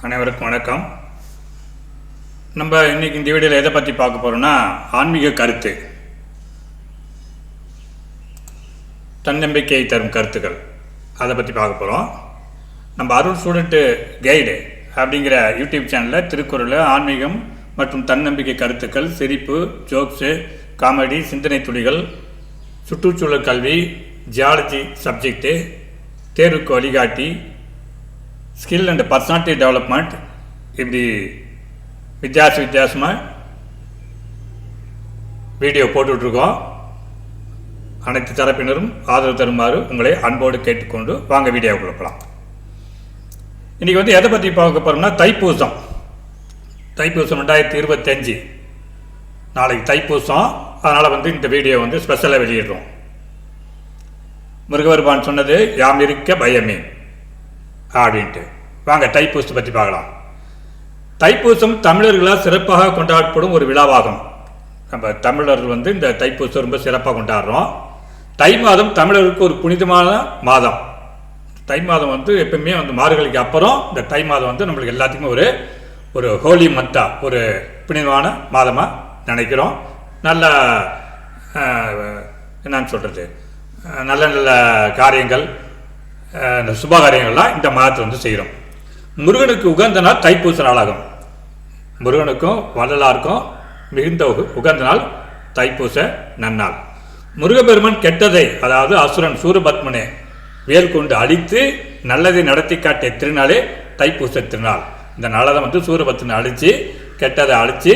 அனைவருக்கும் வணக்கம். நம்ம இன்னைக்கு இந்த வீடியோவில் எதை பற்றி பார்க்க போகிறோம்னா, ஆன்மீக கருத்து, தன்னம்பிக்கை தரும் கருத்துக்கள், அதை பற்றி பார்க்க போகிறோம். நம்ம அருள் ஸ்டூடெண்ட்டு கைடு அப்படிங்கிற யூடியூப் சேனலில் திருக்குறள், ஆன்மீகம் மற்றும் தன்னம்பிக்கை கருத்துக்கள், சிரிப்பு, ஜோக்ஸு, காமெடி, சிந்தனை துளிகள், சுற்றுச்சூழல் கல்வி, ஜியாலஜி சப்ஜெக்டு, தேர்வுக்கு வழிகாட்டி, ஸ்கில் அண்ட் பர்சனாலிட்டி டெவலப்மெண்ட், இப்படி வித்தியாசமாக வீடியோ போட்டுட்ருக்கோம். அனைத்து தரப்பினரும் ஆதரவு தருமாறு உங்களை அன்போடு கேட்டுக்கொண்டு வாங்க வீடியோவுக்குள்ள போகலாம். இன்றைக்கி எதை பற்றி பார்க்க போகிறோம்னா, தைப்பூசம் 2025 நாளைக்கு தைப்பூசம். அதனால் இந்த வீடியோ ஸ்பெஷலாக வெளியிடுறோம். முருகபெருமான் சொன்னது யாம் இருக்க பயமே அப்படின்ட்டு. வாங்க தைப்பூசத்தை பற்றி பார்க்கலாம். தைப்பூசம் தமிழர்களால் சிறப்பாக கொண்டாடப்படும் ஒரு விழாவாகும். நம்ம தமிழர்கள் இந்த தைப்பூசம் ரொம்ப சிறப்பாக கொண்டாடுறோம். தை மாதம் தமிழருக்கு ஒரு புனிதமான மாதம். தை மாதம் எப்பவுமே மார்கழிக்கு அப்புறம் இந்த தை மாதம் நம்மளுக்கு எல்லாத்துக்குமே ஒரு ஹோலி மந்தா, ஒரு புனிதமான மாதமாக நினைக்கிறோம். நல்ல என்னன்னு சொல்கிறது, நல்ல நல்ல காரியங்கள், சுபகாரியங்கள்லாம் இந்த மாதத்தை செய்கிறோம். முருகனுக்கு உகந்த நாள் தைப்பூச நாளாகும். முருகனுக்கும் வள்ளலாருக்கும் மிகுந்த உகந்த நாள் தைப்பூச நன்னாள். முருகப்பெருமான் கெட்டதை, அதாவது அசுரன் சூரபத்மனை வேல் கொண்டு அழித்து நல்லதை நடத்தி காட்டிய திருநாளே தைப்பூச திருநாள். இந்த நாளை தான் சூரபத்மனை அழித்து கெட்டதை அழித்து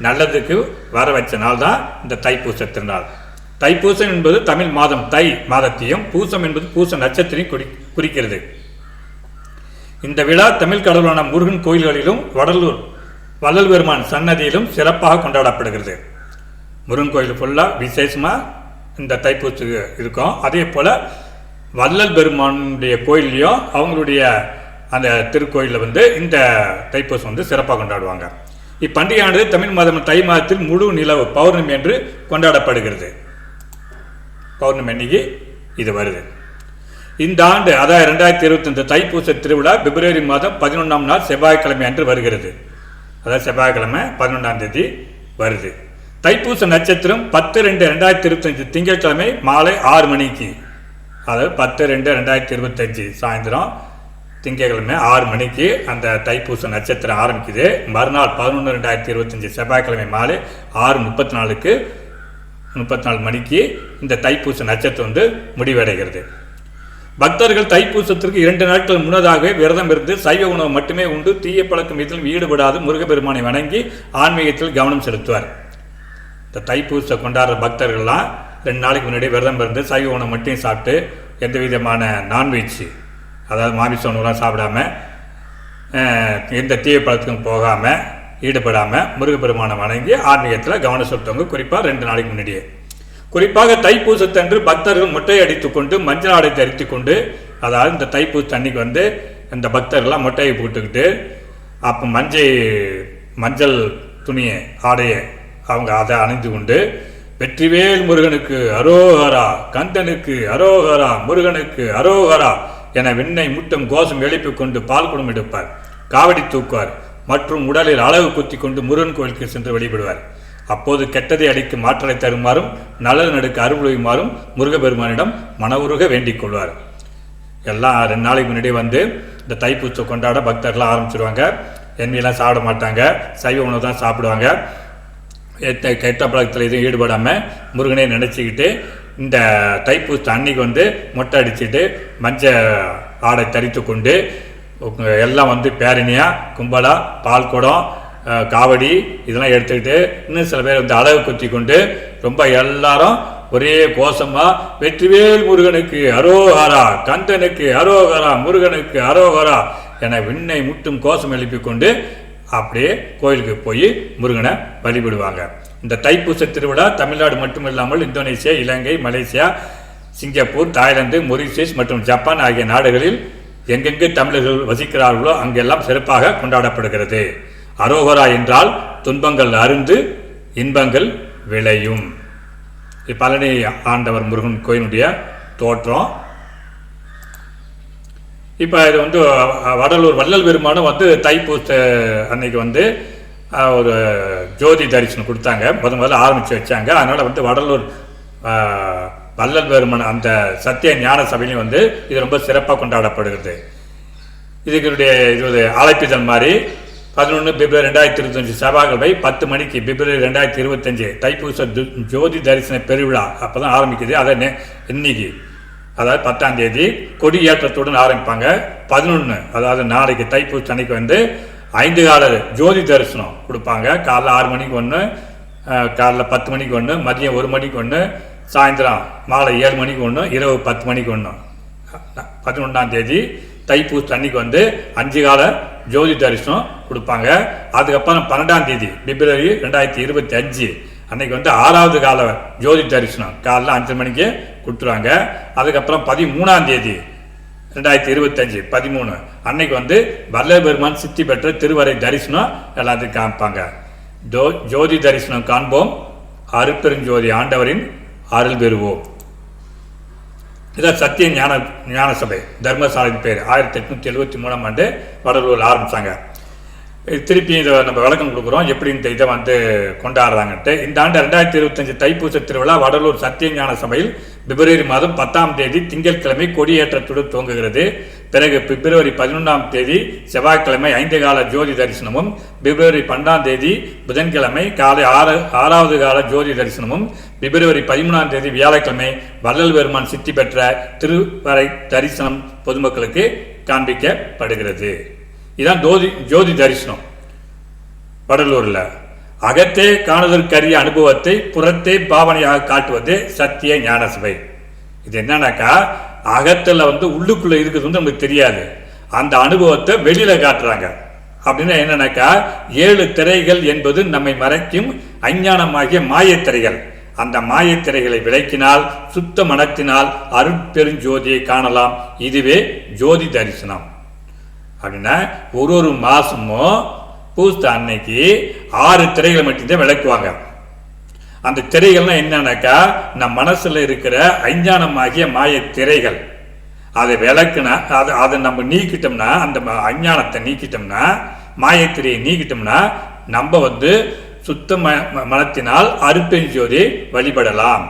நல்லதுக்கு வர வச்ச நாள் தான் இந்த தைப்பூச திருநாள். தைப்பூசம் என்பது தமிழ் மாதம் தை மாதத்தையும், பூசம் என்பது பூச நட்சத்திரையும் குறிக்கிறது. இந்த விழா தமிழ் கடவுளான முருகன் கோயில்களிலும் வள்ளல் பெருமான் சன்னதியிலும் சிறப்பாக கொண்டாடப்படுகிறது. முருகன் கோயில் ஃபுல்லாக விசேஷமாக இந்த தைப்பூசத்துக்கு இருக்கும். அதே போல் வள்ளல் பெருமானுடைய கோயிலையும் அவங்களுடைய அந்த திருக்கோயிலில் இந்த தைப்பூசம் சிறப்பாக கொண்டாடுவாங்க. இப்பண்டிகையானது தமிழ் மாதம் தை மாதத்தில் முழு நிலவு பௌர்ணமி என்று கொண்டாடப்படுகிறது. பௌர்ணமி அன்னைக்கு இது வருது. இந்த ஆண்டு, அதாவது 2025 தைப்பூச திருவிழா பிப்ரவரி மாதம் 11ஆம் நாள் செவ்வாய்க்கிழமை அன்று வருகிறது. அதாவது செவ்வாய்க்கிழமை 11ஆம் தேதி வருது. தைப்பூச நட்சத்திரம் 10/2/2025 திங்கட்கிழமை மாலை 6 மணிக்கு, அதாவது 10/2/2025 சாயந்தரம் திங்கட்கிழமை 6 மணிக்கு அந்த தைப்பூச நட்சத்திரம் ஆரம்பிக்குது. மறுநாள் 11/2/2025 செவ்வாய்க்கிழமை மாலை 6:34க்கு 34 மணிக்கு இந்த தைப்பூச நட்சத்திரம் முடிவடைகிறது. பக்தர்கள் தைப்பூசத்திற்கு 2 நாட்கள் முன்னதாகவே விரதம் இருந்து சைவ உணவு மட்டுமே உண்டு தீய பழக்கம் இதில் ஈடுபடாது முருகப்பெருமானை வணங்கி ஆன்மீகத்தில் கவனம் செலுத்துவார். இந்த தைப்பூச கொண்டாடுற பக்தர்கள்லாம் 2 நாளைக்கு முன்னாடி விரதம் இருந்து சைவ உணவு மட்டும் சாப்பிட்டு எந்த விதமான நான்வெஜ், அதாவது மாமிச உணவுலாம் சாப்பிடாம, எந்த தீய பழக்கத்துக்கும் போகாமல் ஈடுபடாமல் முருகப்பெருமானை வணங்கி ஆன்மீகத்தில் கவனம் செலுத்துவங்க. குறிப்பாக 2 நாளைக்கு முன்னாடியே. குறிப்பாக தைப்பூசத்தன்று பக்தர்கள் மொட்டை அடித்து கொண்டு மஞ்சள் ஆடை தரித்து கொண்டு, அதாவது இந்த தைப்பூச அன்னைக்கு இந்த பக்தர்கள்லாம் மொட்டையை போட்டுக்கிட்டு அப்போ மஞ்சள் துணியை ஆடையை அவங்க அதை அணிந்து கொண்டு வெற்றிவேல் முருகனுக்கு அரோகரா, கந்தனுக்கு அரோகரா, முருகனுக்கு அரோகரா என விண்ணை முட்டும் கோஷம் எழுப்பி கொண்டு பால் குடம் எடுப்பார், காவடி தூக்குவார் மற்றும் உடலில் அளவு குத்தி கொண்டு முருகன் கோயிலுக்கு சென்று வழிபடுவார். அப்போது கெட்டதை அடிக்கும் ஆற்றலை தருமாறும் நல்லது நடுக்க அருள்மாறும் முருகப்பெருமானிடம் மனவுருக வேண்டிக் கொள்வார். எல்லாம் 2 நாளைக்கு முன்னாடி இந்த தைப்பூசம் கொண்டாட பக்தர்கள்லாம் ஆரம்பிச்சிருவாங்க. எண்ணெயெல்லாம் சாப்பிட மாட்டாங்க, சைவ உணவு தான் சாப்பிடுவாங்க. கெட்ட பழக்கத்தில் எதுவும் ஈடுபடாமல் முருகனை நினச்சிக்கிட்டு இந்த தைப்பூச அன்னைக்கு மொட்டை அடிச்சுட்டு மஞ்சள் ஆடை தரித்து கொண்டு எல்லாம் பேரணியாக கும்பலாக பால் குடம், காவடி இதெல்லாம் எடுத்துக்கிட்டு, இன்னும் சில பேர் அளவு குத்தி கொண்டு ரொம்ப எல்லாரும் ஒரே கோஷமாக வெற்றிவேல் முருகனுக்கு அரோகரா, கந்தனுக்கு அரோகரா, முருகனுக்கு அரோகரா என விண்ணை முட்டும் கோஷம் எழுப்பி கொண்டு அப்படியே கோயிலுக்கு போய் முருகனை வழிபடுவாங்க. இந்த தைப்பூச திருவிழா தமிழ்நாடு மட்டுமில்லாமல் இந்தோனேசியா, இலங்கை, மலேசியா, சிங்கப்பூர், தாய்லாந்து, மொரிஷியஸ் மற்றும் ஜப்பான் ஆகிய நாடுகளில் எங்கெங்கு தமிழர்கள் வசிக்கிறார்களோ அங்கெல்லாம் சிறப்பாக கொண்டாடப்படுகிறது. அரோகரா என்றால் துன்பங்கள் அருந்து இன்பங்கள் விளையும். பழனி ஆண்டவர் முருகன் கோயிலுடைய தோற்றம் இப்போ இது வந்து வடலூர் வள்ளல் பெருமானும் வந்து தைப்பூச அன்னைக்கு வந்து ஒரு ஜோதி தரிசனம் கொடுத்தாங்க, முதல்ல ஆரம்பித்து வச்சாங்க. அதனால் வந்து வடலூர் வள்ளல் பெருமான் அந்த சத்திய ஞான சபையிலையும் வந்து இது ரொம்ப சிறப்பாக கொண்டாடப்படுகிறது. இதுக்குடைய இது அழைப்பிதழ் மாதிரி 11 பிப்ரவரி 2025 செவ்வாய்க்கிழமை 10 மணிக்கு பிப்ரவரி 2025 தைப்பூச ஜோதி தரிசன பெருவிழா அப்போ தான் ஆரம்பிக்குது. அதை இன்னைக்கு அதாவது 10ஆம் தேதி கொடியேற்றத்துடன் ஆரம்பிப்பாங்க. 11 அதாவது நாளைக்கு தைப்பூச அன்னைக்கு வந்து 5 கால ஜோதி தரிசனம் கொடுப்பாங்க. காலைல 6 மணிக்கு ஒன்று, காலைல 10 மணிக்கு ஒன்று, மதியம் 1 மணிக்கு ஒன்று, சாயந்தரம் மாலை 7 மணிக்கு ஒன்று, இரவு 10 மணிக்கு ஒன்று. 11ஆம் தேதி தைப்பூச அன்னைக்கு வந்து 5 கால ஜோதி தரிசனம் கொடுப்பாங்க. அதுக்கப்புறம் 12ஆம் தேதி பிப்ரவரி 2025 அன்னைக்கு வந்து 6வது கால ஜோதி தரிசனம் காலைல 5 மணிக்கு கொடுத்துருவாங்க. அதுக்கப்புறம் 13ஆம் தேதி 2025 13 அன்னைக்கு வந்து வள்ளல் பெருமான் சித்தி பெற்ற திருவரை தரிசனம் எல்லாத்துக்கும் காமிப்பாங்க. ஜோதி தரிசனம் காண்போம், அருட்பெருஞ்சோதி ஆண்டவரின் அருள் பெறுவோம். இதான் சத்திய ஞான சபை தர்மசாலையின் பேர். 1873ஆம் ஆண்டு வடலூரில் ஆரம்பித்தாங்க. திருப்பி இதை நம்ம விளக்கம் கொடுக்குறோம் எப்படி இந்த இதை வந்து கொண்டாடுறாங்கன்ட்டு. இந்த ஆண்டு 2025 தைப்பூச திருவிழா வடலூர் சத்திய ஞான சபையில் பிப்ரவரி மாதம் 10ஆம் தேதி திங்கட்கிழமை கொடியேற்றத்துடன் துவங்குகிறது. பிறகு பிப்ரவரி 11ஆம் தேதி செவ்வாய்க்கிழமை 5 கால ஜோதி தரிசனமும், பிப்ரவரி 12ஆம் தேதி புதன்கிழமை காலை 6வது கால ஜோதி தரிசனமும், பிப்ரவரி 13ஆம் தேதி வியாழக்கிழமை வள்ளல் பெருமான் சித்தி பெற்ற திருவரை தரிசனம் பொதுமக்களுக்கு காண்பிக்கப்படுகிறது. இதுதான் ஜோதி தரிசனம் வடலூரில். அகத்தே காணுதற்கரிய அனுபவத்தை புறத்தே பாவனையாக காட்டுவது சத்திய ஞான சபை. இது என்னன்னாக்கா அகத்தில் வந்து உள்ளுக்குள்ளே இருக்குது வந்து நமக்கு தெரியாது, அந்த அனுபவத்தை வெளியில காட்டுறாங்க. அப்படின்னா என்னன்னாக்கா 7 திரைகள் என்பது நம்மை மறைக்கும் அஞ்ஞானமாகிய மாயத்திரைகள். அந்த மாயத்திரைகளை விளக்கினால் சுத்த மனத்தினால் அருட்பெருஞ்சோதியை காணலாம். இதுவே ஜோதி தரிசனம். அப்படின்னா ஒரு மாசமும் பூச அன்னைக்கு 6 திரைகளை மட்டும்தான் விளக்குவாங்க. அந்த திரைகள்லாம் என்னன்னாக்கா நம் மனசுல இருக்கிற அஞ்ஞானமாகிய மாய திரைகள். அதை விளக்குனா அதை நம்ம நீக்கிட்டோம்னா, அந்த அஞ்ஞானத்தை நீக்கிட்டோம்னா, மாயத்திரையை நீக்கிட்டோம்னா நம்ம வந்து சுத்த மனத்தினால் அருட்பெருஞ்சோதியை வழிபடலாம்,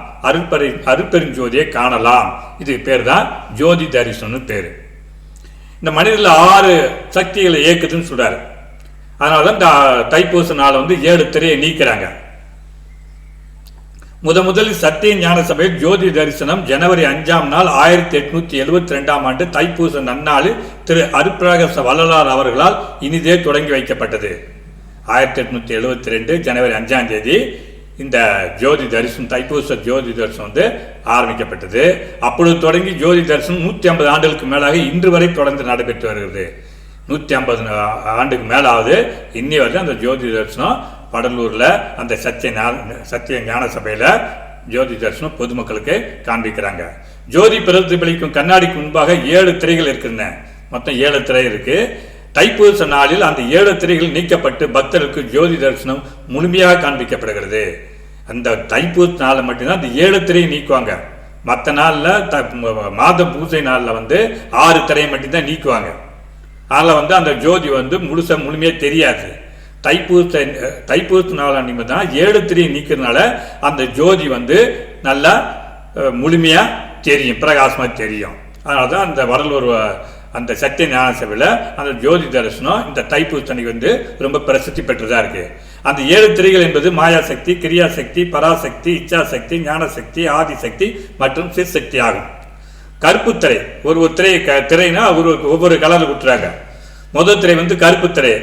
அருட்பெருஞ்சோதியை காணலாம். இது பேர் தான் ஜோதி தரிசனம் பேரு. இந்த மனிதர்கள் 6 சக்திகளை இயக்குதுன்னு சொல்றாரு. அதனாலதான் இந்த தைப்பூச நாள் வந்து 7 திரையை நீக்கிறாங்க. முதலில் சத்திய ஞான சபையில் ஜோதி தரிசனம் ஜனவரி 5ஆம் நாள் 1872ஆம் ஆண்டு தைப்பூச நன்னாளில் திரு அருட்பிரகாச வள்ளலார் அவர்களால் இனிதே தொடங்கி வைக்கப்பட்டது. 1872 ஜனவரி 5ஆம் தேதி இந்த ஜோதி தரிசனம் தைப்பூச ஜோதி தரிசனம் வந்து ஆரம்பிக்கப்பட்டது. அப்பொழுது தொடங்கி ஜோதி தரிசனம் 150 ஆண்டுகளுக்கு மேலாக இன்று வரை தொடர்ந்து நடைபெற்று வருகிறது. 150 ஆண்டுக்கு மேலாவது இன்னி வரை அந்த ஜோதி தரிசனம் வடலூர்ல அந்த சத்திய ஞான சபையில ஜோதி தரிசனம் பொதுமக்களுக்கு காண்பிக்கிறாங்க. ஜோதி பிரதிபலிக்கும் கண்ணாடிக்கு முன்பாக 7 திரைகள் இருக்குங்க. மொத்தம் 7 திரை இருக்கு. தைப்பூச நாளில் அந்த 7 திரைகள் நீக்கப்பட்டு பக்தர்களுக்கு ஜோதி தரிசனம் முழுமையாக காண்பிக்கப்படுகிறது. அந்த தைப்பூச நாளில் மட்டும்தான் அந்த 7 திரையை நீக்குவாங்க. மற்ற நாளில் மாத பூசை நாளில் வந்து 6 திரையை மட்டும்தான் நீக்குவாங்க. அதில் வந்து அந்த ஜோதி வந்து முழுமையாக தெரியாது. தைப்பூச நாள் அன்னைக்கு தான் 7 திரையை நீக்கிறதுனால அந்த ஜோதி வந்து நல்லா முழுமையாக தெரியும், பிரகாசமாக தெரியும். அதனால தான் அந்த வடலூர் அந்த சத்திய ஞான சபையில் அந்த ஜோதி தரிசனம் இந்த தைப்பூச அன்னைக்கு வந்து ரொம்ப பிரசித்தி பெற்றதாக இருக்கு. அந்த 7 திரைகள் என்பது மாயாசக்தி, கிரியாசக்தி, பராசக்தி, இச்சாசக்தி, ஞானசக்தி, ஆதிசக்தி மற்றும் சிற்சக்தி ஆகும். கருப்பு திரை ஒரு திரைனா ஒவ்வொரு கலரில் கொடுத்துறாங்க. முதல் திரை வந்து கருப்பு திரை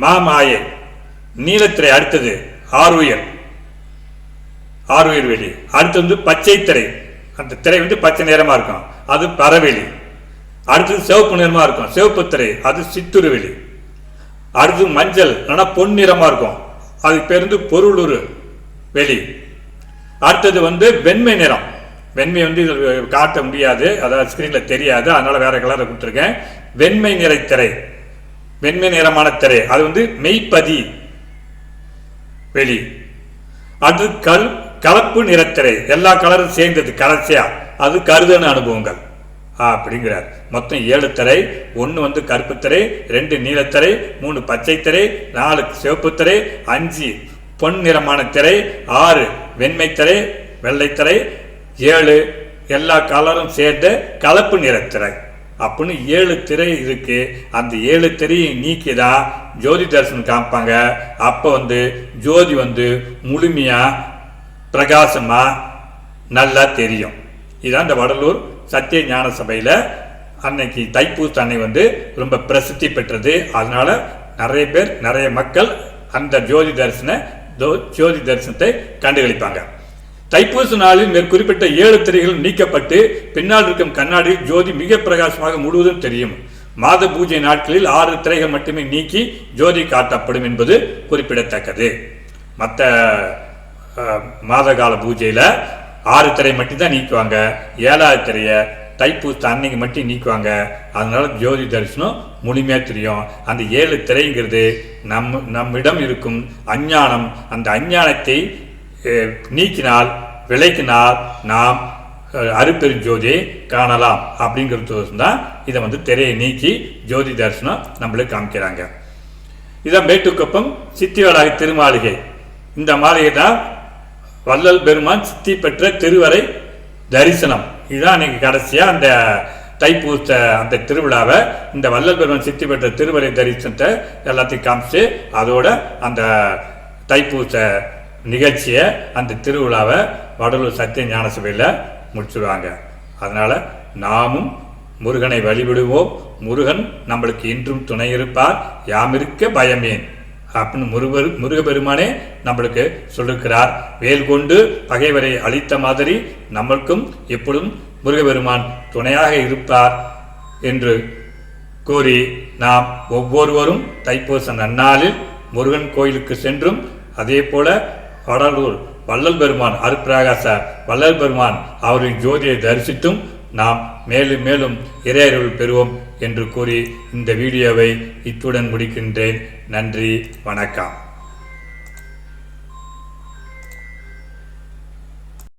மாமாயை, நீலத்திரை அடுத்தது ஆறுயிர் வெளி, அடுத்து வந்து பச்சை திரை, அந்த திரை வந்து பச்சை நிறமா இருக்கும், அது பரவெளி. அடுத்தது சிவப்பு நிறமா இருக்கும், சிவப்பு திரை, அது சித்துரு வெளி. அடுத்து மஞ்சள் பொன்னிறமா இருக்கும், அது பேர் வந்து பொருளுரு வெளி. அடுத்தது வந்து வெண்மை நிறம், வெண்மை வந்து காட்ட முடியாது, அதாவது ஸ்கிரீன்ல தெரியாது, அதனால வேற கலரை கொடுத்துருக்கேன். வெண்மை நிறத்திரை, வெண்மை நிறமான திரை, அது வந்து மெய்ப்பதி வெளி. அது கலப்பு நிறத்திரை, எல்லா கலரும் சேர்ந்தது கடைசியா, அது கருதன அனுபவங்கள், அப்படிங்கிறார். மொத்தம் 7 திரை. 1 வந்து கருப்பு திரை, 2 நீலத்திரை, 3 பச்சை திரை, 4 சிவப்பு திரை, 5 பொன் நிறமான திரை, 6 வெண்மை திரை, வெள்ளைத்திரை, 7 எல்லா கலரும் சேர்ந்த கலப்பு நிறத்திரை அப்படின்னு 7 திரை இருக்கு. அந்த 7 திரையை நீக்கிதான் ஜோதி தரிசனம் காமிப்பாங்க. அப்போ வந்து ஜோதி வந்து முழுமையா பிரகாசமா நல்லா தெரியும். இதான் இந்த வடலூர் சத்திய ஞான சபையில் அன்னைக்கு தைப்பூச அன்னை வந்து ரொம்ப பிரசித்தி பெற்றது. அதனால நிறைய பேர் நிறைய மக்கள் அந்த ஜோதி தரிசனத்தை கண்டுகளிப்பாங்க. தைப்பூச நாளில் மேற்குறிப்பிட்ட 7 திரைகள் நீக்கப்பட்டு பின்னால் இருக்கும் கண்ணாடியில் ஜோதி மிக பிரகாசமாக முழுவதும் தெரியும். மாத பூஜை நாட்களில் 6 திரைகள் மட்டுமே நீக்கி ஜோதி காட்டப்படும் என்பது குறிப்பிடத்தக்கது. மற்ற மாத கால பூஜையில் 6 திரை மட்டும்தான் நீக்குவாங்க. 7வது திரையை தைப்பூச அன்னைக்கு மட்டும் நீக்குவாங்க. அதனால ஜோதி தரிசனம் முழுமையாக தெரியும். அந்த 7 திரைங்கிறது நம்மிடம் இருக்கும் அஞ்ஞானம். அந்த அஞ்ஞானத்தை நீக்கினால் விளக்கினால் நாம் அருப்பெருஞ்சோதியை காணலாம் அப்படிங்கிறது தான் இதை வந்து திரையை நீக்கி ஜோதி தரிசனம் நம்மளுக்கு காமிக்கிறாங்க. இதான் மேட்டுக்குப்பம் சித்திவளாக திருமாளிகை. இந்த மாளிகை தான் வள்ளல் பெருமான் சித்தி பெற்ற திருவரை தரிசனம். இதுதான் அன்னைக்கு கடைசியாக அந்த தைப்பூச அந்த திருவிழாவை இந்த வள்ளல் பெருமான் சித்தி பெற்ற திருவரை தரிசனத்தை எல்லாத்தையும் காமிச்சு அதோட அந்த தைப்பூச நிகழ்ச்சியை அந்த திருவிழாவை வடலூர் சத்திய ஞான சபையில் முடிச்சுடுவாங்க. அதனால் நாமும் முருகனை வழிபடுவோம். முருகன் நம்மளுக்கு இன்றும் துணை இருப்பார். யாமிருக்க பயமேன் அப்படின்னு முருகபெருமானே நம்மளுக்கு சொல்லிருக்கிறார். வேல் கொண்டு பகைவரை அழித்த மாதிரி நம்மளுக்கும் எப்பொழுதும் முருகபெருமான் துணையாக இருப்பார் என்று கூறி நாம் ஒவ்வொருவரும் தைப்பூச நன்னாளில் முருகன் கோயிலுக்கு சென்றும் அதே போல வடலூர் வள்ளல் பெருமான் அருப்பிரகாச வள்ளல் பெருமான் அவரின் ஜோதியை தரிசித்தும் நாம் மேலும் மேலும் இறையருள் பெறுவோம் என்று கூறி இந்த வீடியோவை இத்துடன் முடிக்கின்றேன். நன்றி, வணக்கம்.